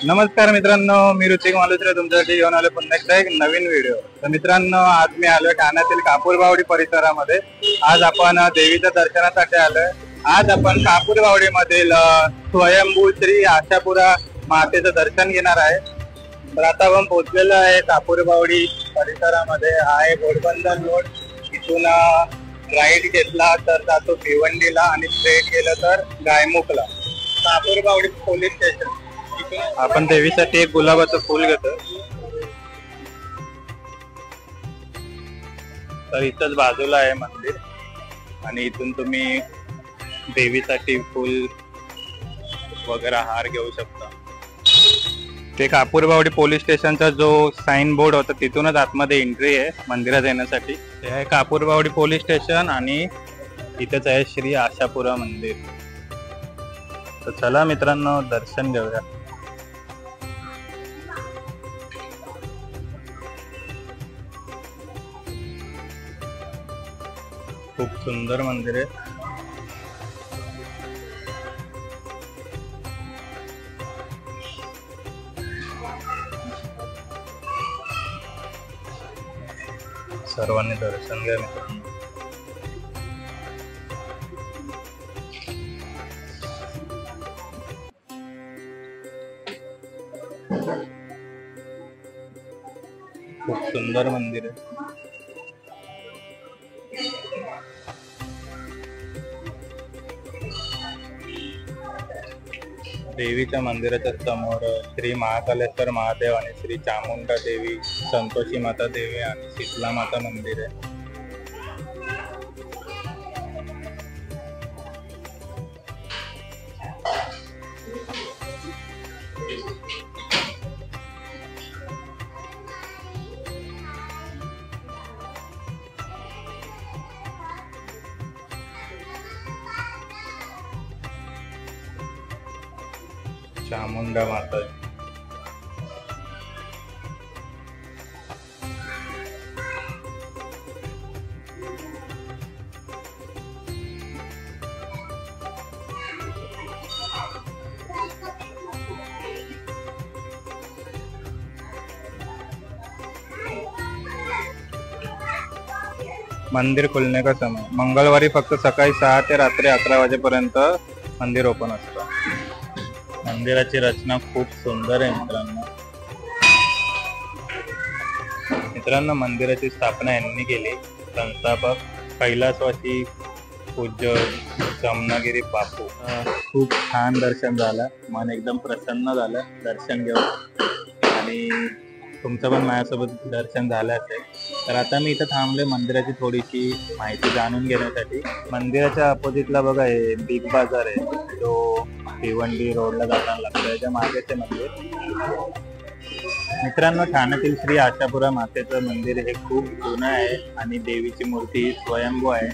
नमस्कार मित्रांनो, मी ऋतिक मालुसरे तुमच्यासाठी घेऊन आलो पुन्हा एकदा एक नवीन व्हिडिओ। तर मित्रांनो, आज मी आलोय ठाण्यातील कापूरबावडी परिसरामध्ये। आज आपण देवीच्या दर्शनासाठी आलोय। आज आपण कापूरबावडी मधील स्वयंभू श्री आशापुरा मातेचं दर्शन घेणार आहे। तर आता आपण पोहोचलेलो आहे कापूरबावडी परिसरामध्ये। आहे घोडबंदर रोड, इथून राईट घेतला तर जातो भिवंडीला आणि स्ट्रेट गेलं तर गायमुखला। Kapurbawdi police station. आपण देवीसाठी एक गुलाबाचं फूल घेतो। तर इथंच बाजूला आहे मंदिर आणि इथून तुम्ही देवीसाठी फूल वगैरे हार घेऊ शकता। ते कापूरबावडी पोलीस स्टेशनचा जो साइन बोर्ड होता तिथूनच आतमध्ये एंट्री आहे मंदिरात येण्यासाठी। ते आहे कापूरबावडी पोलीस स्टेशन आणि इथेच आहे श्री आशापुरा मंदिर। तर चला मित्रांनो, दर्शन घेऊया। खूप सुंदर मंदिर आहे। सर्वांनी दर्शन घ्या मित्रांनो। खूप सुंदर मंदिर आहे। देवीच्या मंदिराच्या समोर श्री महाकालेश्वर महादेव आणि श्री चामुंडा देवी, संतोषी माता देवी आणि शीतला माता मंदिर आहे। चामुंडा माता मंदिर खुलने का समय मंगळवारी फक्त सकाळी 6 ते रात्री 11 वाजेपर्यंत मंदिर ओपन असतं। मंदिराची रचना खूप सुंदर आहे मित्रांनो। मंदिराची स्थापना यांनी केली, संस्थापक कैलासवासी पूज्य जमनागिरी बापू। खूप छान दर्शन झालं, मन एकदम प्रसन्न झालं दर्शन घेऊन। आणि तुमचं पण माझ्यासोबत दर्शन झालं असेल। तर आता मी इथं थांबले मंदिराची थोडीशी माहिती जाणून घेण्यासाठी। मंदिराच्या अपोजिटला बघा हे बिग बाजार आहे, जो भिवंडी रोडला जाताना लागतो, याच्या मागेचे मंदिर। मित्रांनो, ठाण्यातील श्री आशापुरा मातेचं मंदिर हे खूप जुनं आहे आणि देवीची मूर्ती ही स्वयंभू आहे।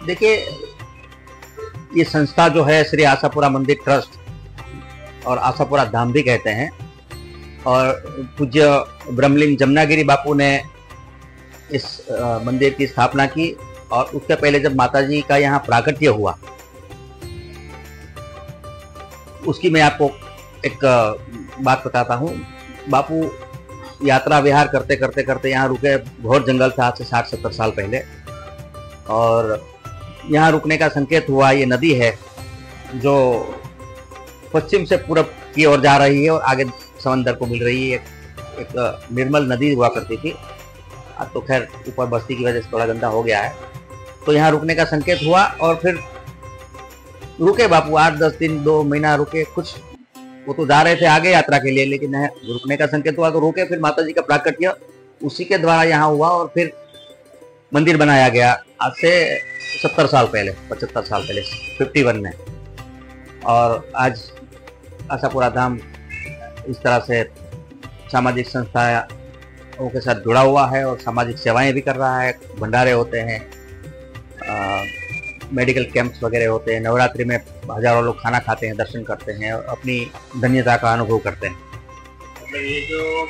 देखिए, ये संस्था जो है श्री आशापुरा मंदिर ट्रस्ट और आशापुरा धाम भी कहते हैं, और पूज्य ब्रह्मलीन जमनागिरी बापू ने इस मंदिर की स्थापना की। और उसके पहले जब माताजी का यहाँ प्राकट्य हुआ, उसकी मैं आपको एक बात बताता हूँ। बापू यात्रा विहार करते करते करते यहाँ रुके। घोर जंगल था आज से 60-70 साल पहले, और यहाँ रुकने का संकेत हुआ ये नदी है जो पश्चिम से पूरब की ओर जा रही है और आगे समंदर को मिल रही है। एक निर्मल नदी हुआ करती थी, अब तो खैर ऊपर बस्ती की वजह से थोड़ा गंदा हो गया है। तो यहाँ रुकने का संकेत हुआ और फिर रुके बापू 8-10 दिन, 2 महीना रुके। कुछ वो तो जा रहे थे आगे यात्रा के लिए, लेकिन रुकने का संकेत हुआ तो रुके। फिर माता जी का प्राकट्य उसी के द्वारा यहाँ हुआ और फिर मंदिर बनाया गया आज से 70 साल पहले, 75 साल पहले, 51 में। और आज आशापुरा धाम इस तरह से सामाजिक संस्थाओं के साथ जुड़ा हुआ है और सामाजिक सेवाएं भी कर रहा है। भंडारे होते हैं, मेडिकल कैंप्स वगैरह होते हैं। नवरात्रि में हजारों लोग खाना खाते हैं, दर्शन करते हैं और अपनी धन्यता का अनुभव करते हैं। ये जो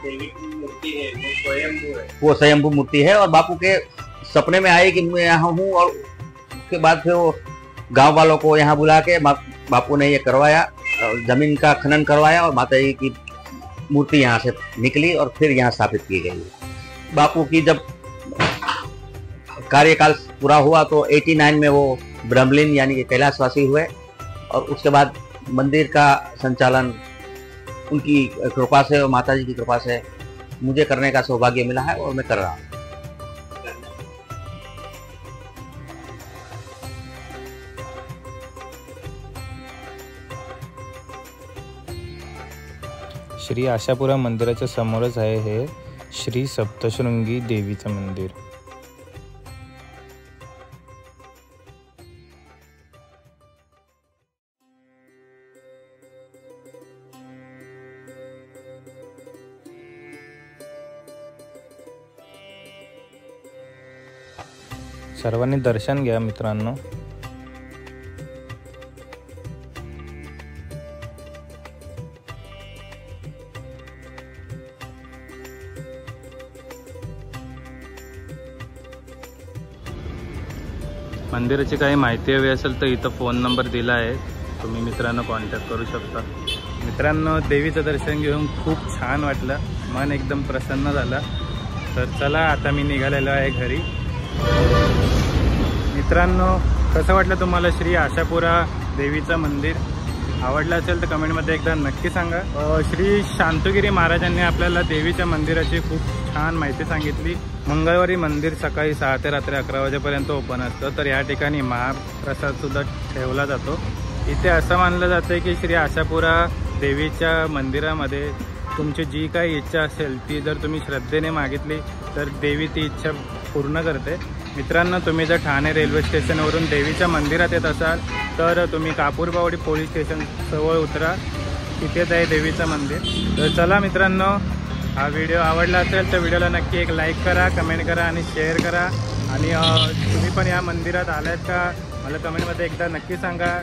देवी की मूर्ति है वो स्वयंभू है। वो स्वयंभू मूर्ति है और बापू के सपने में आए कि मैं यहाँ हूँ, और उसके बाद फिर वो गांव वालों को यहाँ बुला के बापू ने ये करवाया, जमीन का खनन करवाया और माता जी की मूर्ति यहाँ से निकली और फिर यहाँ स्थापित की गई। बापू की जब कार्यकाल पूरा हुआ तो 89 में वो ब्रह्मलीन यानी कि कैलाशवासी हुए, और उसके बाद मंदिर का संचालन उनकी कृपा से और माता जी की कृपा से मुझे करने का सौभाग्य मिला है और मैं कर रहा हूँ। श्री आशापुरा मंदिराच्या समोरच आहे हे श्री सप्तशृंगी देवीचं मंदिर। सर्वांनी दर्शन घ्या मित्रांनो। मंदिराची काही माहिती हवी असेल तर इथं फोन नंबर दिला आहे, तुम्ही मित्रांनो कॉन्टॅक्ट करू शकता। मित्रांनो, देवीचं दर्शन घेऊन खूप छान वाटलं, मन एकदम प्रसन्न झालं। तर चला आता मी निघालेलो आहे घरी। मित्रांनो, कसं वाटलं तुम्हाला श्री आशापुरा देवीचं मंदिर? आवडलं असेल तर कमेंटमध्ये एकदा नक्की सांगा। श्री शांतगिरी महाराजांनी आपल्याला देवीच्या मंदिराची खूप छान माहिती सांगितली। मंगळवारी मंदिर सकाळी 6 ते रात्री 11 वाजेपर्यंत ओपन असतं, तर या ठिकाणी महाप्रसाद सुद्धा ठेवला जातो। इथे असं मानलं जातं की श्री आशापुरा देवीच्या मंदिरामध्ये तुमची जी काही इच्छा असेल ती जर तुम्ही श्रद्धेने मागितली तर देवी ती इच्छा पूर्ण करते। मित्रांनो, तुम्ही जर ठाणे रेल्वे स्टेशनवरून देवीच्या मंदिरात येत असाल तर तुम्ही कापूरबावडी पोलीस स्टेशन जवळ उतरा, तिथेच आहे देवीचं मंदिर। तर चला मित्रांनो, हा व्हिडिओ आवडला असेल तर व्हिडिओला नक्की एक लाईक करा, कमेंट करा आणि शेअर करा। आणि तुम्ही पण या मंदिरात आलात का मला कमेंटमध्ये एकदा नक्की सांगा।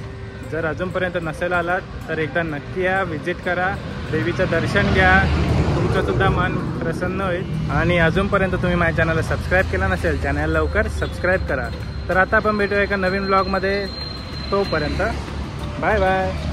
जर अजूनपर्यंत नसेल आलात तर एकदा नक्की या, व्हिजिट करा, देवीचं दर्शन घ्या, तुमचंसुद्धा मन प्रसन्न होईल। आणि अजूनपर्यंत तुम्ही माझ्या चॅनलला सबस्क्राईब केलं नसेल, चॅनल लवकर सबस्क्राईब करा। तर आता आपण भेटूया एका नवीन ब्लॉगमध्ये, तोपर्यंत बाय बाय।